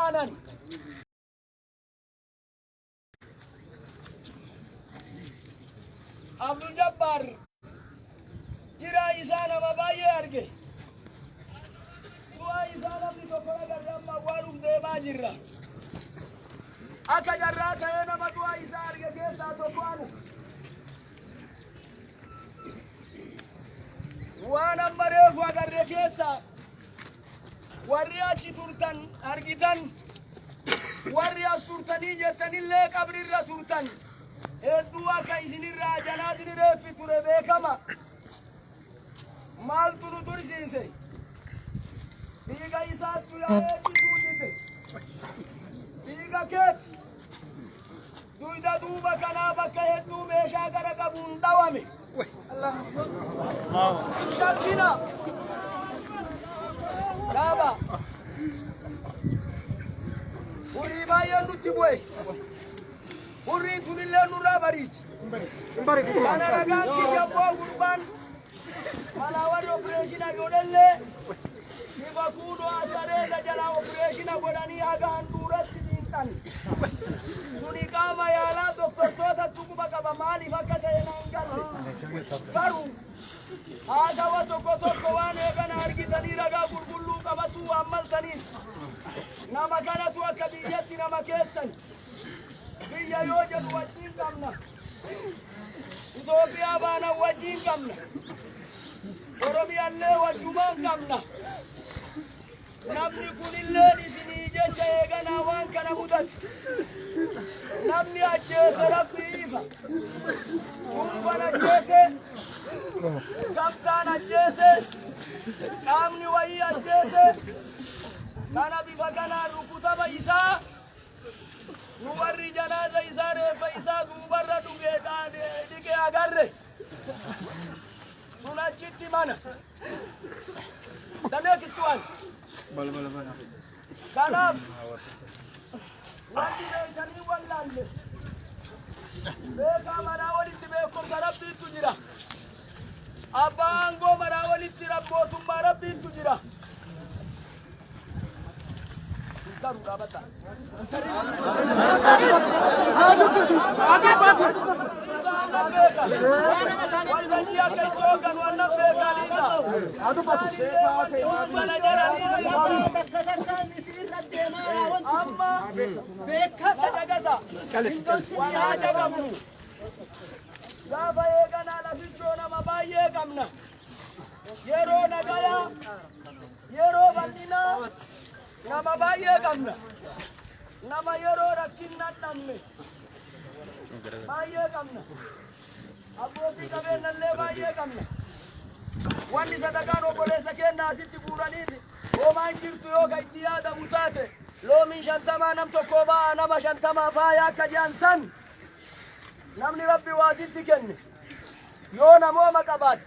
إسانا عبد الجبار جرا إسانا مبايا أرجع دوا إسانا بتوكل على الله وارم دما جرا أكا جرا كأنا ما دوا إسانا أرجع كيسا توكل وانا مريف وأقرر كيسا ورياتي تورتان أرجيتان وريا تورتاني جتاني لك قبر الرتورتان الدوا كايسين الراجنات نرفي تربي كما مال تلو ترسيسي بيجا يسات تلاقي توديته بيجا كت دويدا دوبا كنا بكه دو ميشا كرا كبون دوامي الله شاكينا دابا وريبا ينوتيبوي وري تولي نورا بريج انا رغان كي يبو غربان مالاوري اوبريشن اغودله يباكودو اساري دجلا اوبريشن اغوداني اغان دورت دينتان سوني كاما يالا دكتور توتا توكوبا كبا مالي فكتا ينانغال بارو هذا وتوكوتو كوان اغان ارغيتاني رغا غرغلو كبتو عملتني نما كانت وكبيتي نما كيسن بيا يوجد وجين كمنا إثيوبيا بانا وجين كمنا أوروبيا اللي وجمان كمنا نبني كل اللي سنيجة شيئا وان كان مدد نبني أجيس ربي إيفا كمبان أجيس كمتان أجيس كامني وهي أجيس كان بيفا كان ركوتا بيسا نوري جنازة إسارة فإسا دوبارة ديكي أغارة سونا چيتي مانا دنيا كتوان بلا كلام وانتي بيشاني واللاند بيكا مراولي تبيكم ربي تجرى أبانغو مراولي تربوتم ربي تجرى taru rabata ada batu wanajia kaichoga wana beka lisa ada batu amma beka tagaza wana jaga bunu gaba yegana la bichona mabaye gamna yero nagaya yero bandina nama baye gamna nama yero rakinna namme baye gamna aboti kabe nalle baye gamna wani sadakano bolesa kenna asitti buranidi o manjirtu yo gaiya da mutate lo min shantama nam tokko ba nama shantama faya kajansan namni rabbi wasitti kenne yo namo maqabat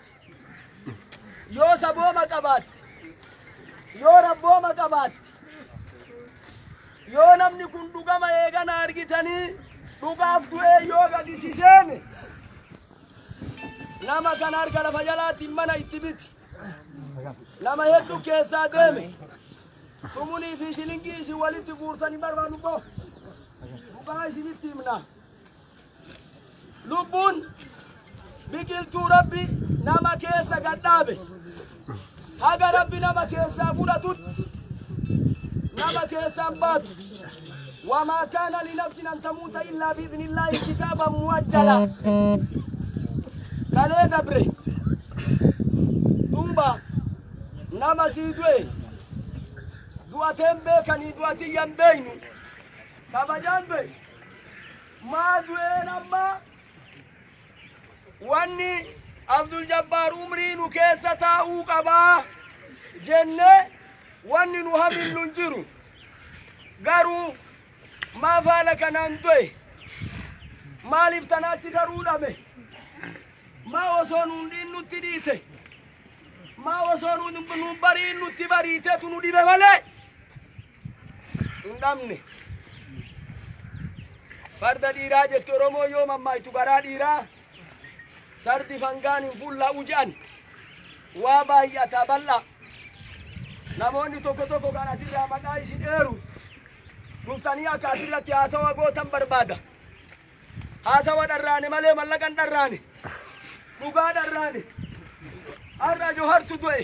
yo sabo maqabat yo rabbo maqabat yoo namni kun dhugama eegana argitanii dhugaaf du'ee yoo gadisiseene nama kan harka lafa jalaatti mana itti biti nama hedduu keessaa deeme sumunii fi shilingii isin walitti guurtanii barbaadu boo dhugaa isinitti himna lubbuun biqiltuu rabbi nama keessa gadhaabe haga rabbi nama keessaa fudhatutti نما كيسامبات وما كان لنفس أن تموت إلا بإذن الله كتابا مؤجلا كالي دبري دوبا نما سيدوي دواتين بيكني دواتي ينبينو كما جنبي ما دوي نما واني عبد الجبار عمرين كيسة تاو قبا جنة واني نهمل ننجرو غارو ما فالك نانتوي ما لفتناتي غارو دامي ما وصونو ندين نتديته ما وصونو نبرين نتبريته تنودي بمالي ندامني فرد ديرا جتو رومو يوم أما يتبرا ديرا سردي فنغاني فولا وجان وابا يتبلا namoonni tokko tokko kana sirraa maqaa isin eeru dhuftanii akaasirratti haasawa gootan barbaada. Haasawa dharraane malee mallaqan dharraane. Dhugaa dharraane. Har'a Johartu du'e.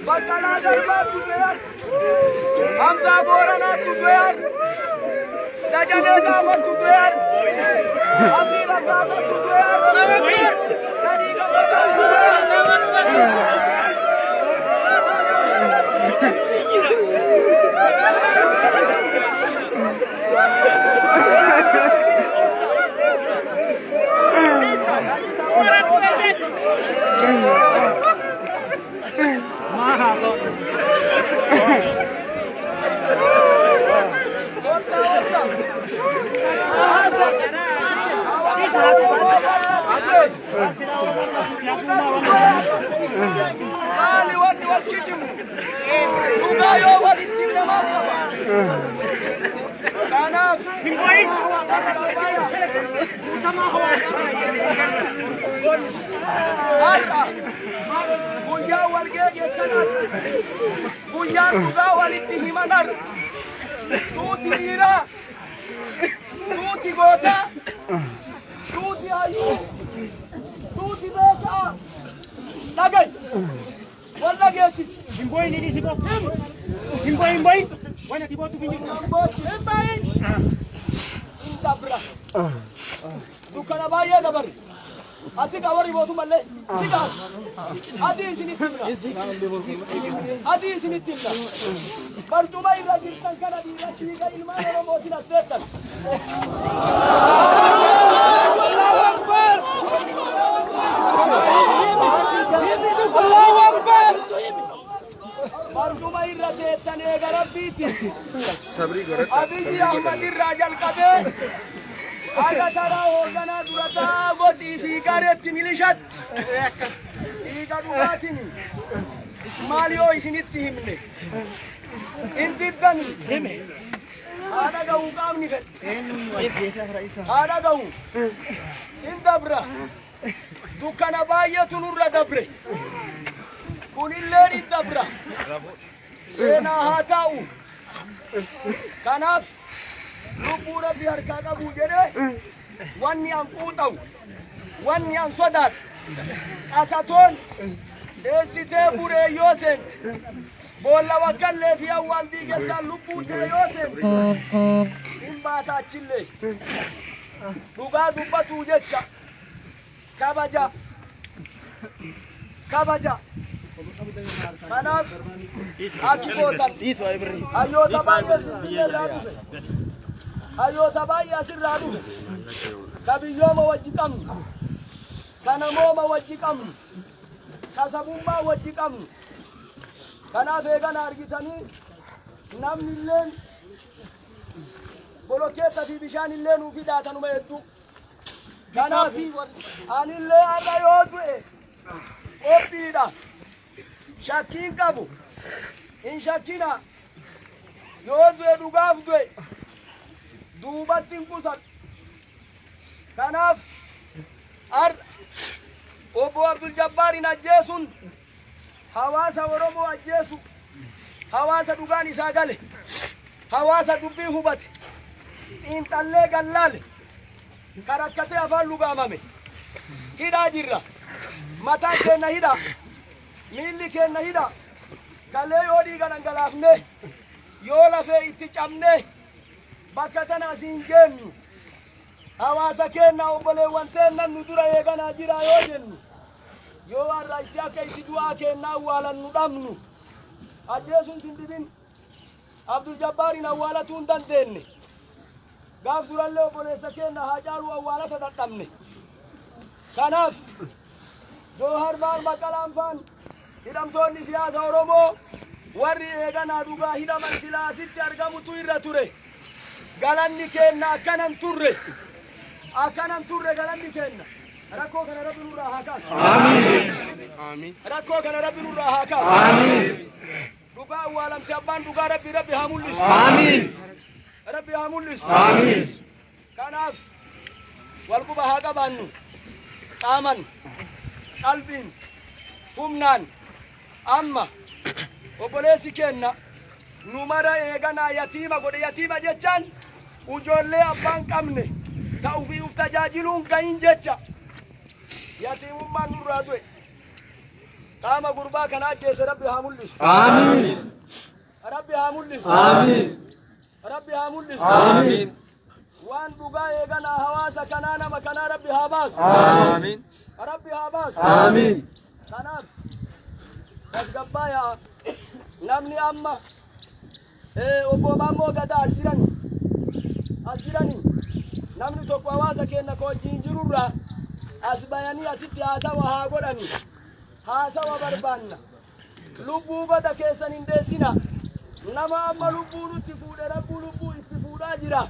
Baqqalaa Garbaatu du'e. Hamzaa Booranaatu du'e. Dajanee Gaafatu du'e. Abdiila Gaafatu du'e. Nadii Gabbataatu du'e. Dukana baay'ee dabarre asii qabarri mootummallee sigaas adii isinitti himna barcuma irra jirtan kana dhiira dhiiga ilmaan Oromootiin as deettan barcuma irra deettan eega rabbiiti Abiyyi Ahmad irraa jalqabee Aga tara hoogana durata godhi fi gareetti milishatti dhiiga dhugaatini maaliyoo isinitti himne indiddani haadha gahuu qaamni fedhe haadha gahuu in dabra dukkana baay'eetu nurra dabre kunilleen in dabra seenaa haa taa'u kanaaf lubbuu rabbi harkaa qabu jedhee wanni an quuxawu wanni an sodaatu qasatoon eessitee buree yoo seente boolla wakkallee fi awwaan diigessaa lubbuu tee yoo seente hin baata achillee dhugaa dubbatuu jecha kabaja kanaaf achi gootan hayyoota baay'ee sinbilleerraa dhufe hayyoota baay'ee asirraa dhufe ka biyyooma wajji qabnu ka namooma wajji qabnu ka sabummaa wajji qabnu kanaaf eegana argitanii namni illeen bolokeetta fi bishaan illee nuuf hidhaatanuma hedduu kanaaf anillee har'a yoo du'e qophiidha shakkiin qabu hin shakkina yoo du'e dhugaaf du'e duubatti hin qusan kanaaf obbo Abdul Jabbaarin ajjeesuun hawaasa Oromoo ajjeesu hawaasa dhugaan isaa gale hawaasa dubbii hubate xiinxallee gallaale karakkatee afaan lugaamame hidhaa jirra mataan keenna hidha miilli keenna hidha galee yoo dhiiga dhangalaafne yoo lafee itti cabne bakka tana asiin geenyu hawaasa keenna obboleewwan teenna nu dura eeganaa jira yoo jennu yoo warra itti akka itti du'aa keenna awwaalannu dhabnu ajjeesuun sin dhibin Abdul Jabbaarin awwaalatuu hin dandeenye gaaf durallee obboleessa keenna haa caaluu awwaalata dadhabne kanaaf Jawhar Baal Baqqalaan faan hidhamtoonni siyaasa Oromoo warri eeganaa dhugaa hidhaman silaasitti argamutu irra ture galanni keenna akkanan turre galanni keenna rakkoo kana rabbi nurraa haa kaasu amiin rakkoo kana rabbi nurraa haa kaasu amiin dhugaa awwaalamte abbaan dhugaa rabbi haa mul'isu amiin rabbi haa mul'isu amiin kanaaf wal quba haa qabaannu qaaman qalbiin humnaan amma obboleessi keenna numara eegana yatiima godhe yatiima jechaan ujoollee abbaan qabne ta'uu fi uf tajaajiluun gahin jecha yatiimummaan nurraa du'e qaama gurbaa kana ajjeese rabbi haa mul'isu amiin rabbi haa mul'isu amiin rabbi haa mul'isu amiin waan dhugaa eegana hawaasa kanaa nama kanaa rabbi haa baasu amiin rabbi haa baasu amiin kanaaf tasgabbaaya namni amma obbo Maammoo Gadaa asirani namni tokko hawaasa keenya wajjin jirurraa as bayanii asitti haasawa haa godhani haasawa barbaanna lubbuu bada keessan hin deessina nama amma lubbuu nutti fuudhe rabbuu lubbuu itti fuudhaa jira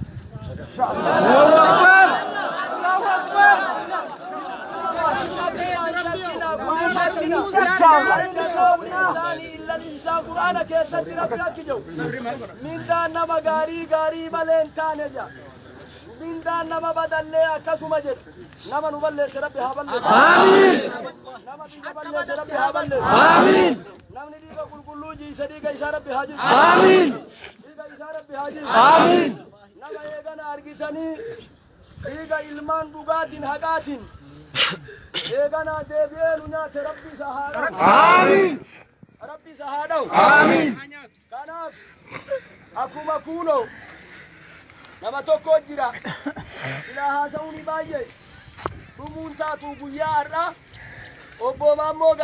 الإنسان قرآن كيف تربي أكيدو من دان نما غاري مالين جا من دان نما بدل لي أكاسو مجد نما نبلش ربي هبلش آمين نما بيجبلش ربي هبلش آمين نما نديك كل جي صديق إشارة بهاجي آمين ديك إشارة بهاجي آمين نما يجانا أرجعني ديك إلمان دوغاتين هقاتين يجانا دبيلنا تربي سهارة آمين ربي سهادو آمين كناف أكما كونو نما توكو جرا إلى هاسوني باية تمون تاتو بيارا أبو Maammoo